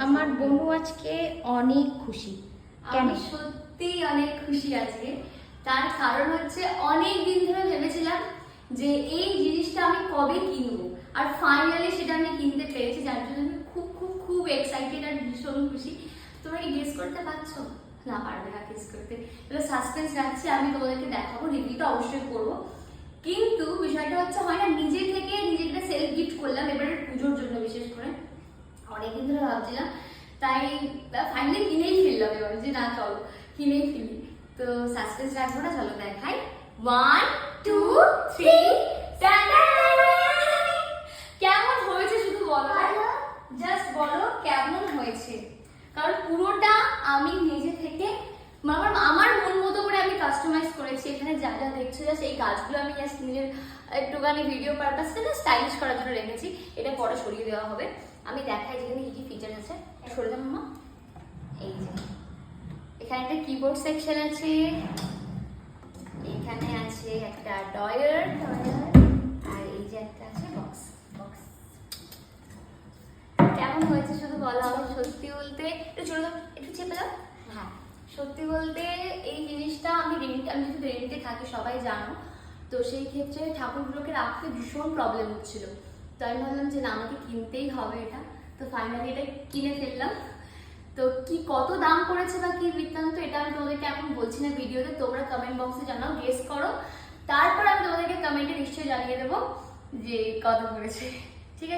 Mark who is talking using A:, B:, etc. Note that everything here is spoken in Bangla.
A: আমার বোনু আজকে অনেক খুশি।
B: আমি সত্যি অনেক খুশি আজকে। তার কারণ হচ্ছে অনেক দিন ধরে ভেবেছিলাম যে এই জিনিসটা আমি কবে কিনবো, আর ফাইনালি সেটা আমি কিনতে পেরেছি, যার জন্য আমি খুব খুব খুব এক্সাইটেড আর ভীষণ খুশি। তোমরা কি গেস করতে পারছো? না, পারবে না গেস করতে। এবার সাসপেন্স রাখছি, আমি তোমাদেরকে দেখাবো, রিভিউটা অবশ্যই করবো। কিন্তু বিষয়টা হচ্ছে হয় না, নিজে থেকে নিজেকে সেলফ গিফট করলাম এবারে পুজোর জন্য, বিশেষ করে অনেকদিন ধরে ভাবছিলাম, তাই ফাইনালি কিনেই ফেললাম এবার, যে না চলো কিনেই ফেলি। তো সাসপেন্স রাখবো না, চলো দেখাই। 1 2 3 কেমন হয়েছে শুধু বলো, জাস্ট বলো কেমন হয়েছে। কারণ পুরোটা আমি নিজে থেকে আমার মন মতো করে আমি কাস্টমাইজ করেছি। এখানে যা যা দেখছো যা সেই কাজগুলো আমি জাস্ট নিজের একটুখানি ভিডিও পারপাসে না স্টাইলিশ করার জন্য রেখেছি। এটা পরে সরিয়ে দেওয়া হবে। আমি দেখাই যেখানে কি কি ফিচার আছে, সরে দাও মামা। এই যে এখানে একটা কিবোর্ড সেকশন আছে, এখানে আছে একটা ড্রয়ার, আর এই যে একটা আছে বক্স। কেমন হয়েছে শুধু বলো। আমি সত্যি বলতে একটু চলে দাও, একটু চেপে দাও। হ্যাঁ, সত্যি বলতে এই জিনিসটা আমি যেহেতু রেন্টে থাকি সবাই জানো, তো সেই ক্ষেত্রে ঠাকুরগুলোকে রাখতে ভীষণ প্রবলেম হচ্ছিল। তো আমি ভাবলাম যে না, আমাকে কিনতেই হবে এটা। তো ফাইনালি এটা কিনে ফেললাম। তো কি কত দাম পড়েছে বা কি বৃত্তান্ত, এটা আমি তোমাদেরকে এখন বলছি না ভিডিওতে, তোমরা কমেন্ট বক্সে জানাও, গেস করো, তারপর আমি তোমাদেরকে কমেন্টে নিশ্চয়ই জানিয়ে দেবো যে কত পড়েছে। ঠিক আছে।